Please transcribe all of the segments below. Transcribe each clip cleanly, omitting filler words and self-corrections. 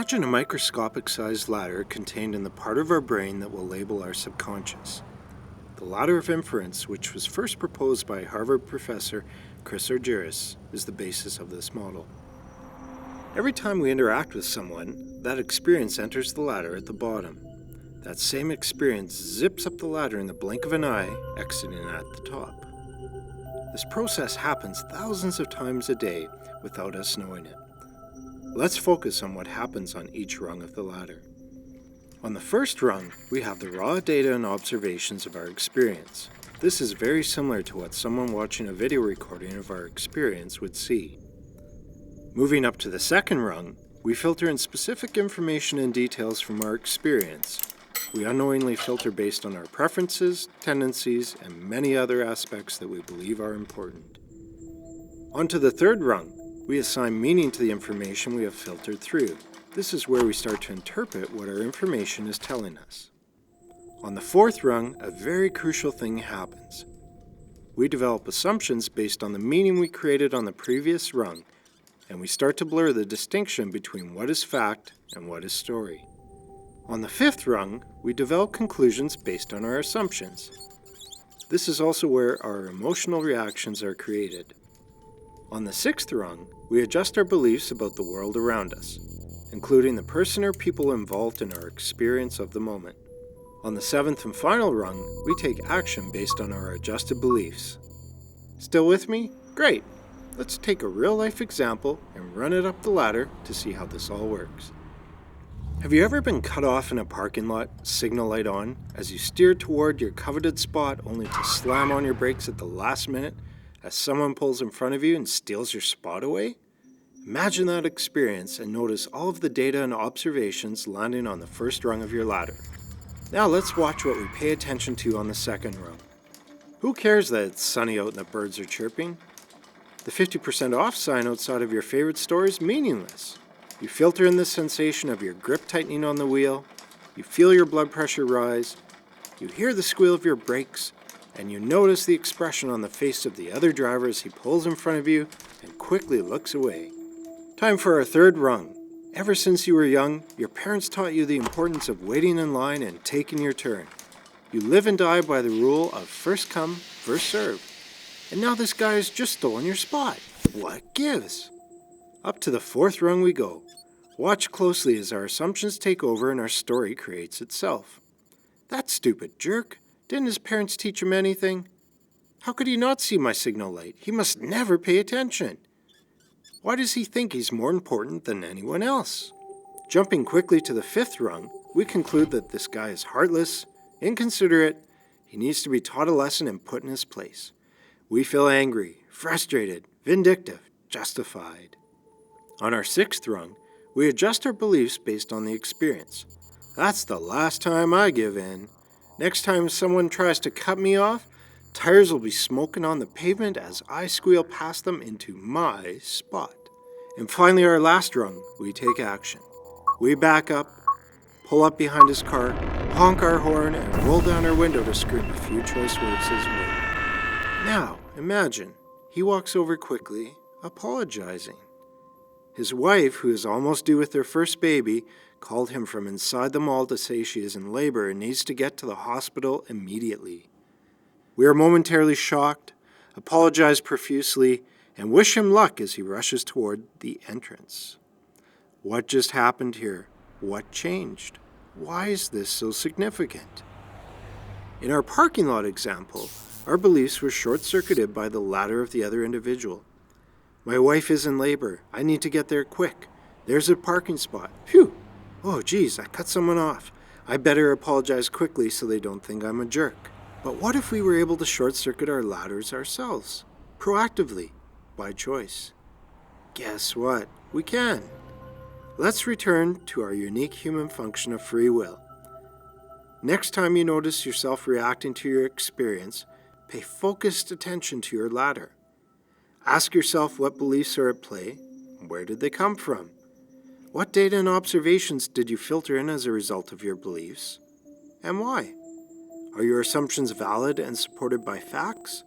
Imagine a microscopic-sized ladder contained in the part of our brain that will label our subconscious. The ladder of inference, which was first proposed by Harvard professor Chris Argyris, is the basis of this model. Every time we interact with someone, that experience enters the ladder at the bottom. That same experience zips up the ladder in the blink of an eye, exiting at the top. This process happens thousands of times a day without us knowing it. Let's focus on what happens on each rung of the ladder. On the first rung, we have the raw data and observations of our experience. This is very similar to what someone watching a video recording of our experience would see. Moving up to the second rung, we filter in specific information and details from our experience. We unknowingly filter based on our preferences, tendencies, and many other aspects that we believe are important. On to the third rung, we assign meaning to the information we have filtered through. This is where we start to interpret what our information is telling us. On the fourth rung, a very crucial thing happens. We develop assumptions based on the meaning we created on the previous rung, and we start to blur the distinction between what is fact and what is story. On the fifth rung, we develop conclusions based on our assumptions. This is also where our emotional reactions are created. On the sixth rung, we adjust our beliefs about the world around us, including the person or people involved in our experience of the moment. On the seventh and final rung, we take action based on our adjusted beliefs. Still with me? Great! Let's take a real-life example and run it up the ladder to see how this all works. Have you ever been cut off in a parking lot, signal light on, as you steer toward your coveted spot only to slam on your brakes at the last minute as someone pulls in front of you and steals your spot away? Imagine that experience and notice all of the data and observations landing on the first rung of your ladder. Now let's watch what we pay attention to on the second rung. Who cares that it's sunny out and the birds are chirping? The 50% off sign outside of your favorite store is meaningless. You filter in the sensation of your grip tightening on the wheel, you feel your blood pressure rise, you hear the squeal of your brakes, and you notice the expression on the face of the other driver as he pulls in front of you and quickly looks away. Time for our third rung. Ever since you were young, your parents taught you the importance of waiting in line and taking your turn. You live and die by the rule of first come, first served. And now this guy has just stolen your spot. What gives? Up to the fourth rung we go. Watch closely as our assumptions take over and our story creates itself. That stupid jerk. Didn't his parents teach him anything? How could he not see my signal light? He must never pay attention. Why does he think he's more important than anyone else? Jumping quickly to the fifth rung, we conclude that this guy is heartless, inconsiderate, he needs to be taught a lesson and put in his place. We feel angry, frustrated, vindictive, justified. On our sixth rung, we adjust our beliefs based on the experience. That's the last time I give in. Next time someone tries to cut me off, tires will be smoking on the pavement as I squeal past them into my spot. And finally, our last rung, we take action. We back up, pull up behind his car, honk our horn, and roll down our window to scream a few choice words his way. Now, imagine, he walks over quickly, apologizing. His wife, who is almost due with their first baby, called him from inside the mall to say she is in labor and needs to get to the hospital immediately. We are momentarily shocked, apologize profusely, and wish him luck as he rushes toward the entrance. What just happened here? What changed? Why is this so significant? In our parking lot example, our beliefs were short-circuited by the ladder of the other individual. My wife is in labor. I need to get there quick. There's a parking spot. Phew! Oh, geez, I cut someone off. I better apologize quickly so they don't think I'm a jerk. But what if we were able to short-circuit our ladders ourselves? Proactively, by choice. Guess what? We can. Let's return to our unique human function of free will. Next time you notice yourself reacting to your experience, pay focused attention to your ladder. Ask yourself what beliefs are at play. Where did they come from? What data and observations did you filter in as a result of your beliefs? And why? Are your assumptions valid and supported by facts?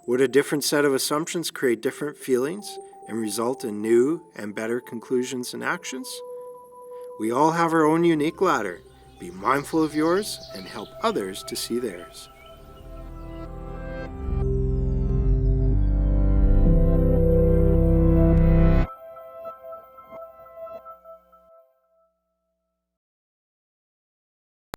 Would a different set of assumptions create different feelings and result in new and better conclusions and actions? We all have our own unique ladder. Be mindful of yours and help others to see theirs.